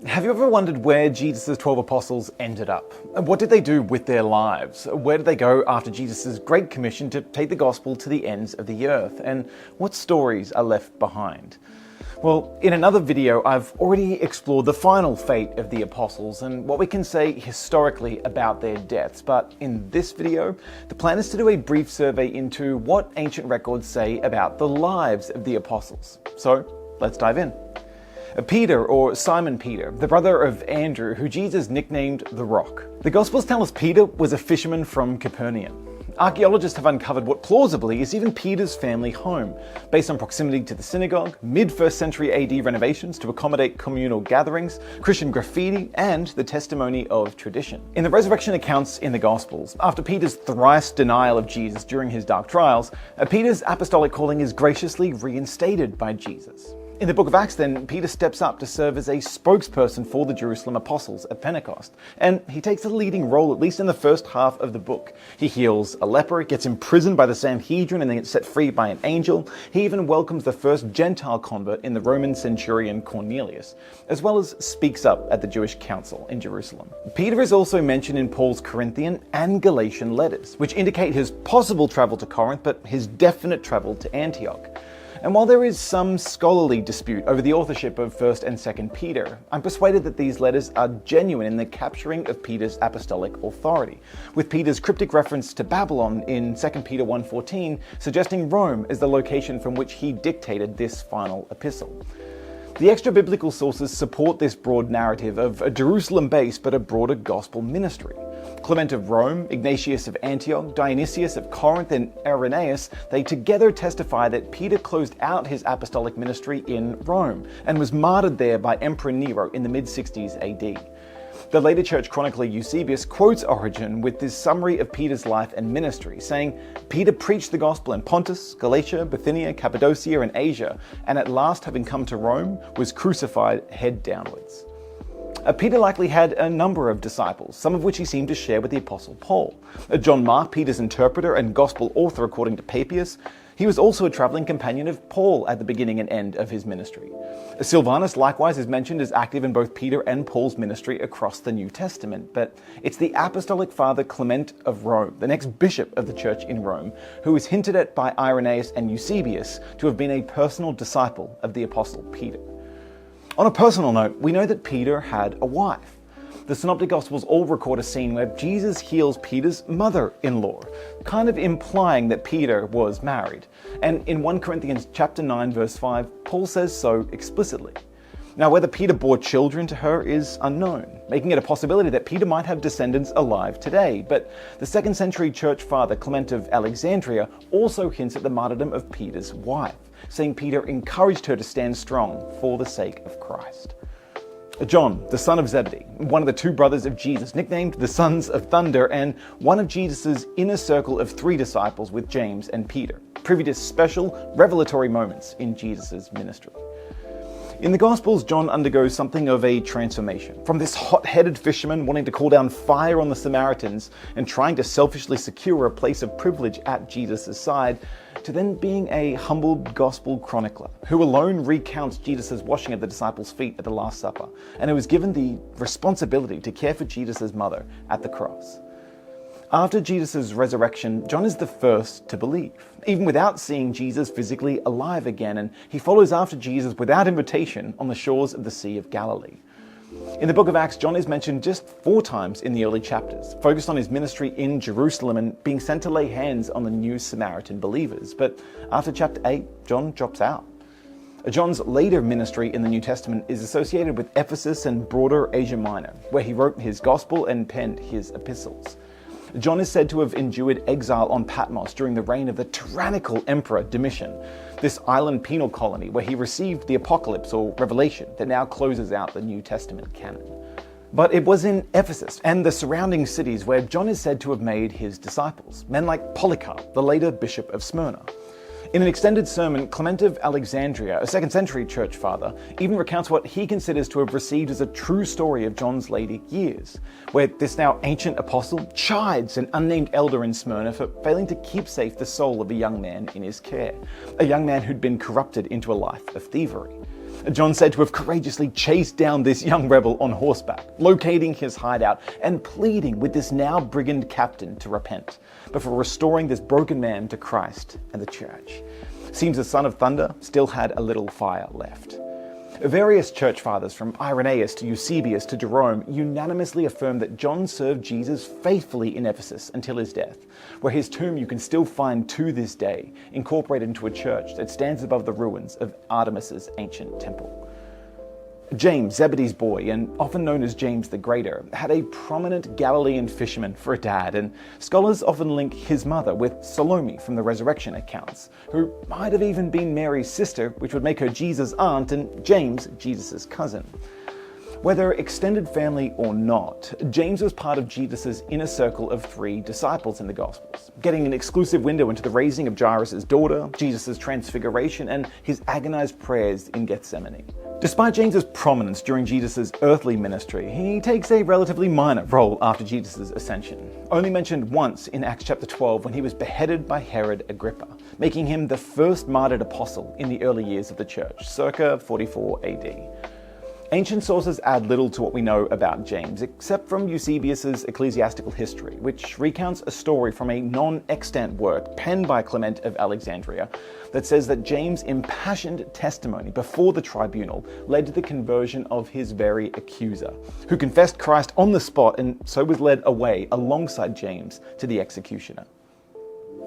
Have you ever wondered where Jesus' 12 apostles ended up? What did they do with their lives? Where did they go after Jesus' great commission to take the gospel to the ends of the earth? And what stories are left behind? Well, in another video, I've already explored the final fate of the apostles and what we can say historically about their deaths. But in this video, the plan is to do a brief survey into what ancient records say about the lives of the apostles. So let's dive in. Peter, or Simon Peter, the brother of Andrew, who Jesus nicknamed the Rock. The Gospels tell us Peter was a fisherman from Capernaum. Archaeologists have uncovered what plausibly is even Peter's family home, based on proximity to the synagogue, mid-1st century AD renovations to accommodate communal gatherings, Christian graffiti, and the testimony of tradition. In the resurrection accounts in the Gospels, after Peter's thrice denial of Jesus during his dark trials, Peter's apostolic calling is graciously reinstated by Jesus. In the book of Acts then, Peter steps up to serve as a spokesperson for the Jerusalem apostles at Pentecost, and he takes a leading role at least in the first half of the book. He heals a leper, gets imprisoned by the Sanhedrin and then gets set free by an angel. He even welcomes the first Gentile convert in the Roman centurion Cornelius, as well as speaks up at the Jewish council in Jerusalem. Peter is also mentioned in Paul's Corinthian and Galatian letters, which indicate his possible travel to Corinth, but his definite travel to Antioch. And while there is some scholarly dispute over the authorship of 1st and 2nd Peter, I'm persuaded that these letters are genuine in the capturing of Peter's apostolic authority, with Peter's cryptic reference to Babylon in 2 Peter 1:14 suggesting Rome as the location from which he dictated this final epistle. The extra-biblical sources support this broad narrative of a Jerusalem-based but a broader gospel ministry. Clement of Rome, Ignatius of Antioch, Dionysius of Corinth, and Irenaeus, they together testify that Peter closed out his apostolic ministry in Rome and was martyred there by Emperor Nero in the mid-60s AD. The later church chronicler Eusebius quotes Origen with this summary of Peter's life and ministry, saying, "Peter preached the gospel in Pontus, Galatia, Bithynia, Cappadocia, and Asia, and at last, having come to Rome, was crucified head downwards." Peter likely had a number of disciples, some of which he seemed to share with the Apostle Paul. John Mark, Peter's interpreter and gospel author according to Papias, he was also a traveling companion of Paul at the beginning and end of his ministry. Silvanus likewise is mentioned as active in both Peter and Paul's ministry across the New Testament, but it's the apostolic father Clement of Rome, the next bishop of the church in Rome, who is hinted at by Irenaeus and Eusebius to have been a personal disciple of the Apostle Peter. On a personal note, we know that Peter had a wife. The Synoptic Gospels all record a scene where Jesus heals Peter's mother-in-law, kind of implying that Peter was married. And in 1 Corinthians chapter 9, verse 5, Paul says so explicitly. Now, whether Peter bore children to her is unknown, making it a possibility that Peter might have descendants alive today. But the 2nd century church father Clement of Alexandria also hints at the martyrdom of Peter's wife, saying Peter encouraged her to stand strong for the sake of Christ. John, the son of Zebedee, one of the two brothers of Jesus, nicknamed the Sons of Thunder, and one of Jesus' inner circle of 3 disciples with James and Peter, privy to special revelatory moments in Jesus' ministry. In the Gospels, John undergoes something of a transformation. From this hot-headed fisherman wanting to call down fire on the Samaritans and trying to selfishly secure a place of privilege at Jesus' side, to then being a humbled gospel chronicler who alone recounts Jesus' washing of the disciples' feet at the Last Supper, and who was given the responsibility to care for Jesus' mother at the cross. After Jesus' resurrection, John is the first to believe, even without seeing Jesus physically alive again, and he follows after Jesus without invitation on the shores of the Sea of Galilee. In the book of Acts, John is mentioned just 4 times in the early chapters, focused on his ministry in Jerusalem and being sent to lay hands on the new Samaritan believers. But after chapter 8, John drops out. John's later ministry in the New Testament is associated with Ephesus and broader Asia Minor, where he wrote his gospel and penned his epistles. John is said to have endured exile on Patmos during the reign of the tyrannical emperor Domitian, this island penal colony where he received the Apocalypse or Revelation that now closes out the New Testament canon. But it was in Ephesus and the surrounding cities where John is said to have made his disciples, men like Polycarp, the later bishop of Smyrna. In an extended sermon, Clement of Alexandria, a 2nd century church father, even recounts what he considers to have received as a true story of John's later years, where this now ancient apostle chides an unnamed elder in Smyrna for failing to keep safe the soul of a young man in his care, a young man who'd been corrupted into a life of thievery. John said to have courageously chased down this young rebel on horseback, locating his hideout and pleading with this now brigand captain to repent, before restoring this broken man to Christ and the church. Seems the son of thunder still had a little fire left. Various church fathers, from Irenaeus to Eusebius to Jerome, unanimously affirm that John served Jesus faithfully in Ephesus until his death, where his tomb you can still find to this day, incorporated into a church that stands above the ruins of Artemis's ancient temple. James, Zebedee's boy, and often known as James the Greater, had a prominent Galilean fisherman for a dad, and scholars often link his mother with Salome from the resurrection accounts, who might have even been Mary's sister, which would make her Jesus' aunt and James Jesus' cousin. Whether extended family or not, James was part of Jesus' inner circle of 3 disciples in the Gospels, getting an exclusive window into the raising of Jairus' daughter, Jesus' transfiguration, and his agonized prayers in Gethsemane. Despite James's prominence during Jesus' earthly ministry, he takes a relatively minor role after Jesus' ascension, only mentioned once in Acts chapter 12 when he was beheaded by Herod Agrippa, making him the first martyred apostle in the early years of the church, circa 44 AD. Ancient sources add little to what we know about James, except from Eusebius' Ecclesiastical History, which recounts a story from a non-extant work penned by Clement of Alexandria that says that James' impassioned testimony before the tribunal led to the conversion of his very accuser, who confessed Christ on the spot and so was led away alongside James to the executioner.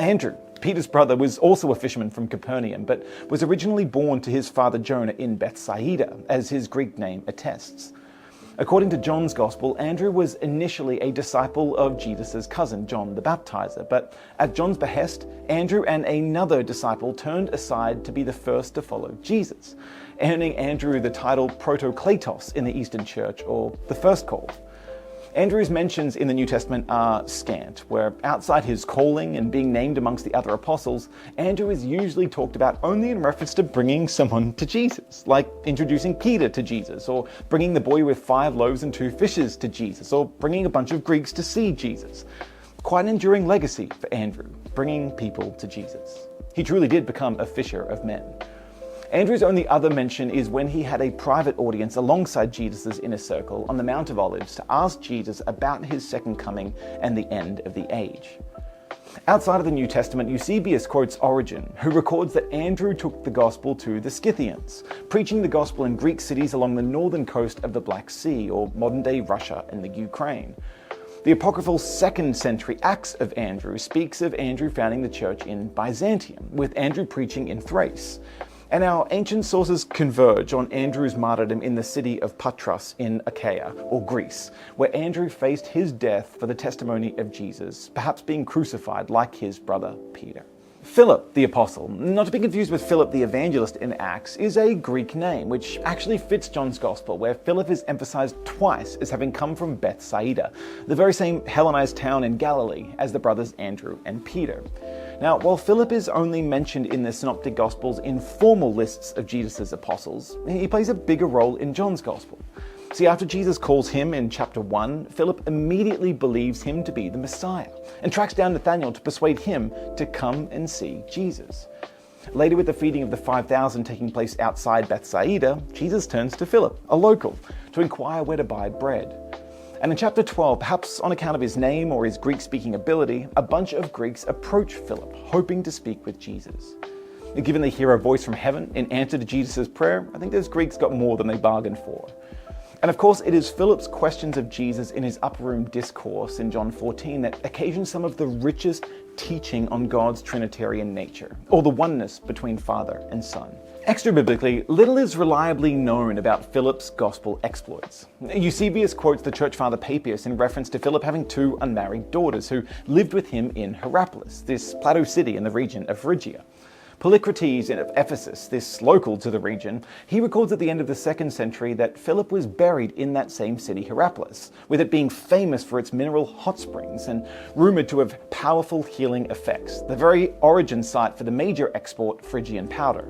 Andrew, Peter's brother, was also a fisherman from Capernaum, but was originally born to his father Jonah in Bethsaida, as his Greek name attests. According to John's Gospel, Andrew was initially a disciple of Jesus' cousin, John the Baptizer, but at John's behest, Andrew and another disciple turned aside to be the first to follow Jesus, earning Andrew the title Protokletos in the Eastern Church, or the first called. Andrew's mentions in the New Testament are scant, where outside his calling and being named amongst the other apostles, Andrew is usually talked about only in reference to bringing someone to Jesus, like introducing Peter to Jesus, or bringing the boy with 5 loaves and 2 fishes to Jesus, or bringing a bunch of Greeks to see Jesus. Quite an enduring legacy for Andrew, bringing people to Jesus. He truly did become a fisher of men. Andrew's only other mention is when he had a private audience alongside Jesus' inner circle on the Mount of Olives to ask Jesus about his second coming and the end of the age. Outside of the New Testament, Eusebius quotes Origen, who records that Andrew took the gospel to the Scythians, preaching the gospel in Greek cities along the northern coast of the Black Sea, or modern-day Russia and the Ukraine. The apocryphal 2nd century Acts of Andrew speaks of Andrew founding the church in Byzantium, with Andrew preaching in Thrace. And our ancient sources converge on Andrew's martyrdom in the city of Patras in Achaia, or Greece, where Andrew faced his death for the testimony of Jesus, perhaps being crucified like his brother Peter. Philip the Apostle, not to be confused with Philip the Evangelist in Acts, is a Greek name, which actually fits John's Gospel, where Philip is emphasized twice as having come from Bethsaida, the very same Hellenized town in Galilee as the brothers Andrew and Peter. Now, while Philip is only mentioned in the Synoptic Gospels in formal lists of Jesus' apostles, he plays a bigger role in John's Gospel. See, after Jesus calls him in chapter 1, Philip immediately believes him to be the Messiah and tracks down Nathanael to persuade him to come and see Jesus. Later, with the feeding of the 5,000 taking place outside Bethsaida, Jesus turns to Philip, a local, to inquire where to buy bread. And in chapter 12, perhaps on account of his name or his Greek-speaking ability, a bunch of Greeks approach Philip, hoping to speak with Jesus. Given they hear a voice from heaven in answer to Jesus' prayer, I think those Greeks got more than they bargained for. And of course, it is Philip's questions of Jesus in his upper room discourse in John 14 that occasion some of the richest teaching on God's Trinitarian nature, or the oneness between Father and Son. Extra-biblically, little is reliably known about Philip's gospel exploits. Eusebius quotes the church father Papias in reference to Philip having 2 unmarried daughters who lived with him in Hierapolis, this plateau city in the region of Phrygia. Polycrates of Ephesus, this local to the region, he records at the end of the 2nd century that Philip was buried in that same city, Hierapolis, with it being famous for its mineral hot springs and rumored to have powerful healing effects, the very origin site for the major export Phrygian powder.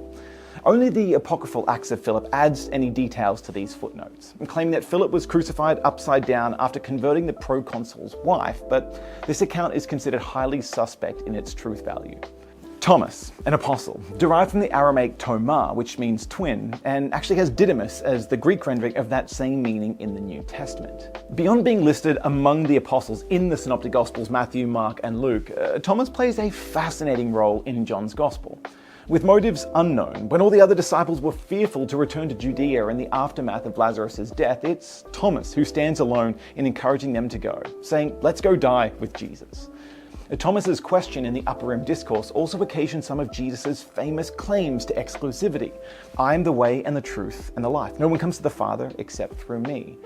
Only the apocryphal Acts of Philip adds any details to these footnotes, claiming that Philip was crucified upside down after converting the proconsul's wife, but this account is considered highly suspect in its truth value. Thomas, an apostle, derived from the Aramaic Tomar, which means twin, and actually has Didymus as the Greek rendering of that same meaning in the New Testament. Beyond being listed among the apostles in the Synoptic Gospels, Matthew, Mark, and Luke, Thomas plays a fascinating role in John's Gospel. With motives unknown, when all the other disciples were fearful to return to Judea in the aftermath of Lazarus' death, it's Thomas who stands alone in encouraging them to go, saying, "Let's go die with Jesus." Thomas's question in the Upper Room Discourse also occasioned some of Jesus' famous claims to exclusivity. "I am the way and the truth and the life. No one comes to the Father except through me."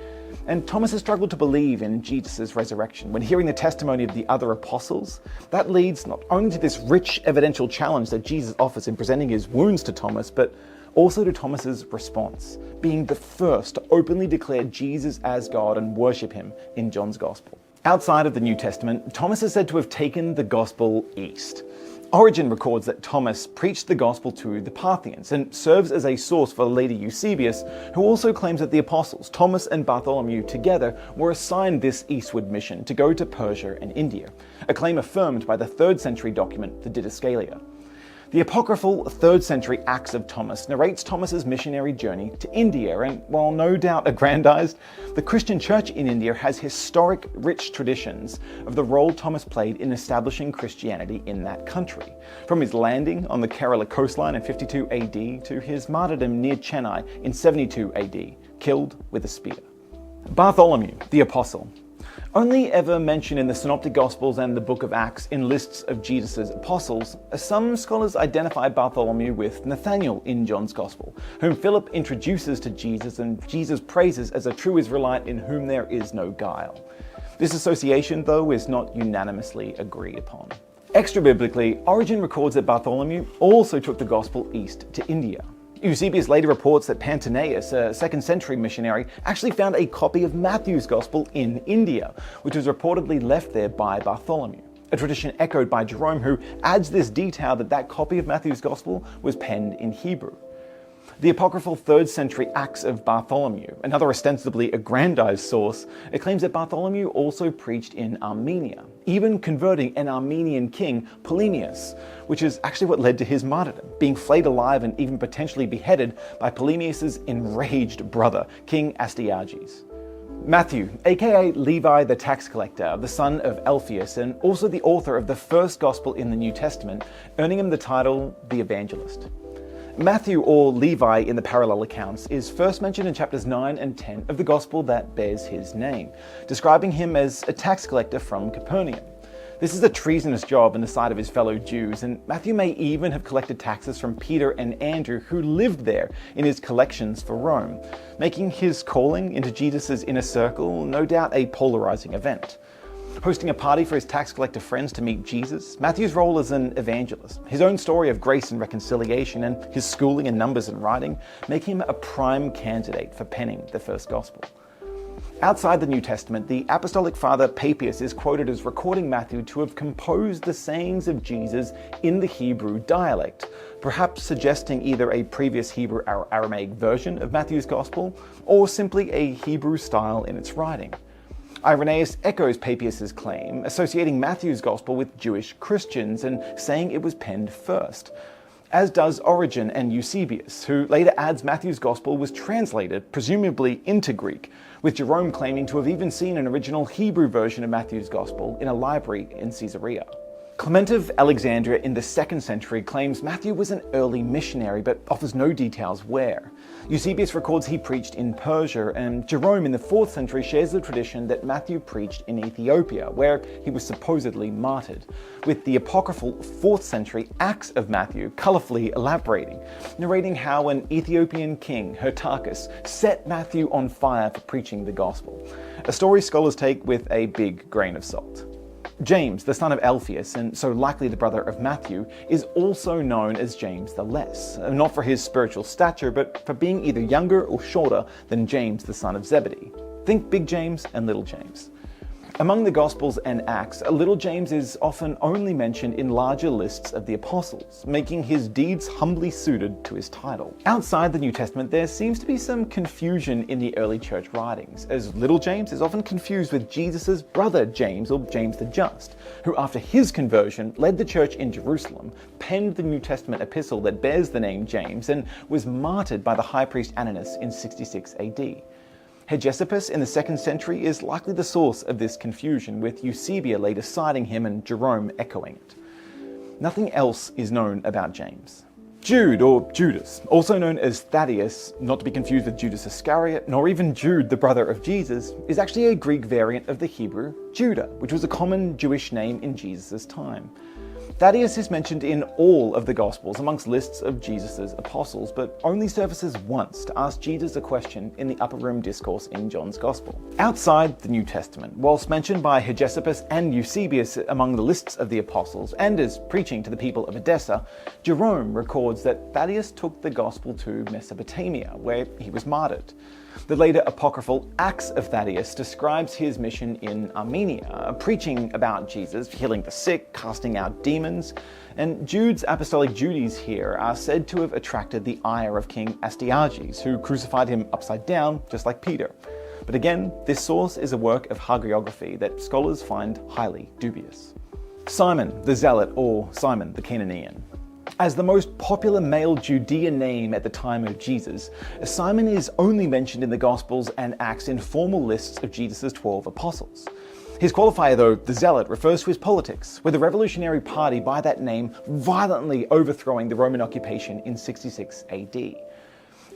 And Thomas has struggled to believe in Jesus' resurrection. When hearing the testimony of the other apostles, that leads not only to this rich evidential challenge that Jesus offers in presenting his wounds to Thomas, but also to Thomas's response, being the first to openly declare Jesus as God and worship him in John's Gospel. Outside of the New Testament, Thomas is said to have taken the gospel east. Origen records that Thomas preached the gospel to the Parthians and serves as a source for the leader Eusebius, who also claims that the apostles, Thomas and Bartholomew together, were assigned this eastward mission to go to Persia and India, a claim affirmed by the 3rd century document, the Didascalia. The apocryphal 3rd century Acts of Thomas narrates Thomas's missionary journey to India, and while no doubt aggrandized, the Christian church in India has historic, rich traditions of the role Thomas played in establishing Christianity in that country, from his landing on the Kerala coastline in 52 AD to his martyrdom near Chennai in 72 AD, killed with a spear. Bartholomew, the apostle. Only ever mentioned in the Synoptic Gospels and the Book of Acts in lists of Jesus' apostles, some scholars identify Bartholomew with Nathanael in John's Gospel, whom Philip introduces to Jesus and Jesus praises as a true Israelite in whom there is no guile. This association, though, is not unanimously agreed upon. Extra-biblically, Origen records that Bartholomew also took the Gospel east to India. Eusebius later reports that Pantanaeus, a 2nd century missionary, actually found a copy of Matthew's Gospel in India, which was reportedly left there by Bartholomew. A tradition echoed by Jerome, who adds this detail that that copy of Matthew's Gospel was penned in Hebrew. The apocryphal 3rd century Acts of Bartholomew, another ostensibly aggrandized source, it claims that Bartholomew also preached in Armenia, even converting an Armenian king, Polemius, which is actually what led to his martyrdom, being flayed alive and even potentially beheaded by Polemius' enraged brother, King Astyages. Matthew, aka Levi the tax collector, the son of Alphaeus, and also the author of the first gospel in the New Testament, earning him the title the Evangelist. Matthew, or Levi in the parallel accounts, is first mentioned in chapters 9 and 10 of the Gospel that bears his name, describing him as a tax collector from Capernaum. This is a treasonous job in the sight of his fellow Jews, and Matthew may even have collected taxes from Peter and Andrew, who lived there in his collections for Rome, making his calling into Jesus' inner circle no doubt a polarizing event. Hosting a party for his tax collector friends to meet Jesus, Matthew's role as an evangelist, his own story of grace and reconciliation, and his schooling in numbers and writing make him a prime candidate for penning the first gospel. Outside the New Testament, the apostolic father Papias is quoted as recording Matthew to have composed the sayings of Jesus in the Hebrew dialect, perhaps suggesting either a previous Hebrew or Aramaic version of Matthew's gospel, or simply a Hebrew style in its writing. Irenaeus echoes Papias' claim, associating Matthew's Gospel with Jewish Christians and saying it was penned first, as does Origen and Eusebius, who later adds Matthew's Gospel was translated, presumably into Greek, with Jerome claiming to have even seen an original Hebrew version of Matthew's Gospel in a library in Caesarea. Clement of Alexandria in the 2nd century claims Matthew was an early missionary, but offers no details where. Eusebius records he preached in Persia, and Jerome in the 4th century shares the tradition that Matthew preached in Ethiopia, where he was supposedly martyred, with the apocryphal 4th century Acts of Matthew colourfully elaborating, narrating how an Ethiopian king, Hyrtacus, set Matthew on fire for preaching the gospel, a story scholars take with a big grain of salt. James, the son of Alphaeus, and so likely the brother of Matthew, is also known as James the Less, not for his spiritual stature, but for being either younger or shorter than James, the son of Zebedee. Think Big James and Little James. Among the Gospels and Acts, little James is often only mentioned in larger lists of the apostles, making his deeds humbly suited to his title. Outside the New Testament, there seems to be some confusion in the early church writings, as little James is often confused with Jesus' brother James, or James the Just, who after his conversion led the church in Jerusalem, penned the New Testament epistle that bears the name James, and was martyred by the high priest Ananias in 66 AD. Hegesippus in the 2nd century is likely the source of this confusion, with Eusebius later citing him and Jerome echoing it. Nothing else is known about James. Jude, or Judas, also known as Thaddeus, not to be confused with Judas Iscariot, nor even Jude, the brother of Jesus, is actually a Greek variant of the Hebrew Judah, which was a common Jewish name in Jesus' time. Thaddeus is mentioned in all of the Gospels amongst lists of Jesus' apostles, but only surfaces once to ask Jesus a question in the upper room discourse in John's Gospel. Outside the New Testament, whilst mentioned by Hegesippus and Eusebius among the lists of the apostles, and as preaching to the people of Edessa, Jerome records that Thaddeus took the Gospel to Mesopotamia, where he was martyred. The later apocryphal Acts of Thaddeus describes his mission in Armenia, preaching about Jesus, healing the sick, casting out demons, and Jude's apostolic duties here are said to have attracted the ire of King Astyages, who crucified him upside down, just like Peter. But again, this source is a work of hagiography that scholars find highly dubious. Simon the Zealot, or Simon the Cananean. As the most popular male Judean name at the time of Jesus, Simon is only mentioned in the Gospels and Acts in formal lists of Jesus' 12 apostles. His qualifier, though, the Zealot, refers to his politics, with the revolutionary party by that name violently overthrowing the Roman occupation in 66 AD.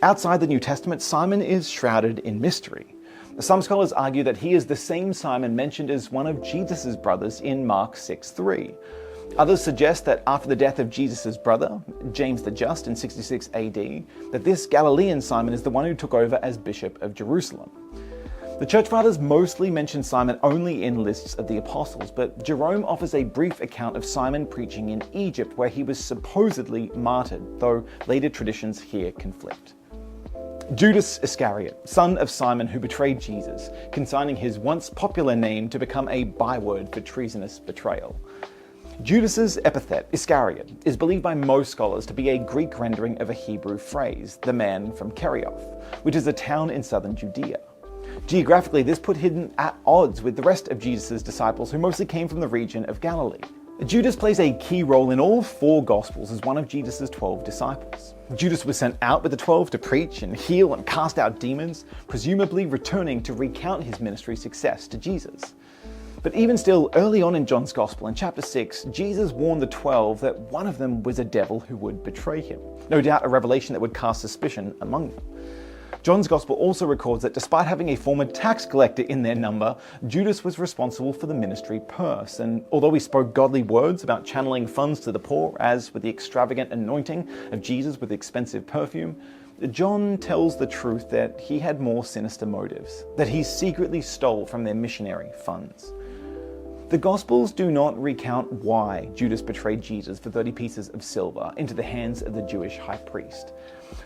Outside the New Testament, Simon is shrouded in mystery. Some scholars argue that he is the same Simon mentioned as one of Jesus' brothers in Mark 6:3. Others suggest that after the death of Jesus' brother, James the Just, in 66 AD, that this Galilean Simon is the one who took over as Bishop of Jerusalem. The Church Fathers mostly mention Simon only in lists of the apostles, but Jerome offers a brief account of Simon preaching in Egypt, where he was supposedly martyred, though later traditions here conflict. Judas Iscariot, son of Simon who betrayed Jesus, consigning his once popular name to become a byword for treasonous betrayal. Judas's epithet, Iscariot, is believed by most scholars to be a Greek rendering of a Hebrew phrase, the man from Kerioth, which is a town in southern Judea. Geographically, this put him at odds with the rest of Jesus' disciples, who mostly came from the region of Galilee. Judas plays a key role in all 4 Gospels as one of Jesus' 12 disciples. Judas was sent out with the 12 to preach and heal and cast out demons, presumably returning to recount his ministry success to Jesus. But even still, early on in John's Gospel, in chapter 6, Jesus warned the 12 that one of them was a devil who would betray him. No doubt a revelation that would cast suspicion among them. John's Gospel also records that despite having a former tax collector in their number, Judas was responsible for the ministry purse, and although he spoke godly words about channeling funds to the poor, as with the extravagant anointing of Jesus with expensive perfume, John tells the truth that he had more sinister motives, that he secretly stole from their missionary funds. The Gospels do not recount why Judas betrayed Jesus for 30 pieces of silver into the hands of the Jewish high priest.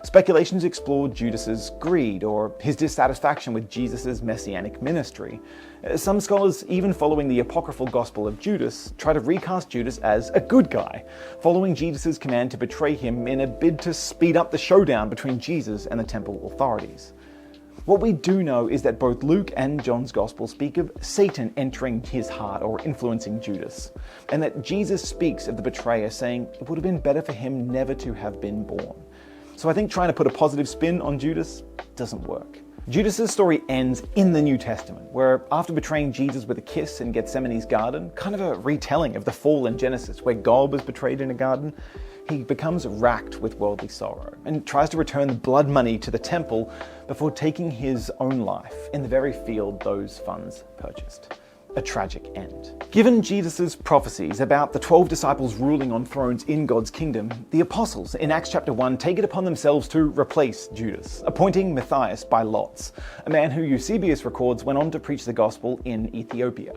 Speculations explore Judas's greed or his dissatisfaction with Jesus' messianic ministry. Some scholars, even following the apocryphal Gospel of Judas, try to recast Judas as a good guy, following Jesus' command to betray him in a bid to speed up the showdown between Jesus and the temple authorities. What we do know is that both Luke and John's Gospel speak of Satan entering his heart or influencing Judas, and that Jesus speaks of the betrayer saying it would have been better for him never to have been born. So I think trying to put a positive spin on Judas doesn't work. Judas's story ends in the New Testament, where after betraying Jesus with a kiss in Gethsemane's garden, kind of a retelling of the fall in Genesis where God was betrayed in a garden, he becomes racked with worldly sorrow and tries to return the blood money to the temple before taking his own life in the very field those funds purchased. A tragic end. Given Jesus' prophecies about the 12 disciples ruling on thrones in God's kingdom, the apostles in Acts chapter 1 take it upon themselves to replace Judas, appointing Matthias by lots, a man who Eusebius records went on to preach the gospel in Ethiopia.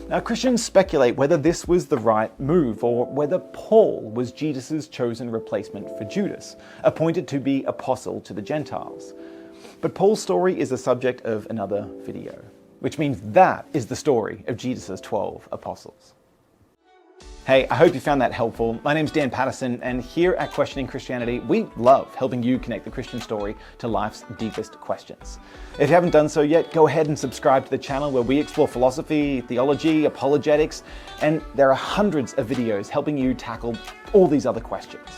Now, Christians speculate whether this was the right move or whether Paul was Jesus' chosen replacement for Judas, appointed to be apostle to the Gentiles. But Paul's story is the subject of another video. which means that is the story of Jesus' 12 apostles. Hey, I hope you found that helpful. My name's Dan Patterson, and here at Questioning Christianity, we love helping you connect the Christian story to life's deepest questions. If you haven't done so yet, go ahead and subscribe to the channel where we explore philosophy, theology, apologetics, and there are hundreds of videos helping you tackle all these other questions.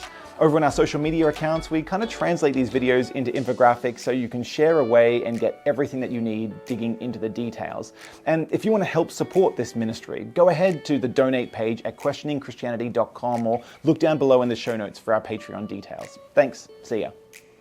Over on our social media accounts, we kind of translate these videos into infographics so you can share away and get everything that you need digging into the details. And if you want to help support this ministry, go ahead to the donate page at questioningchristianity.com or look down below in the show notes for our Patreon details. Thanks. See ya.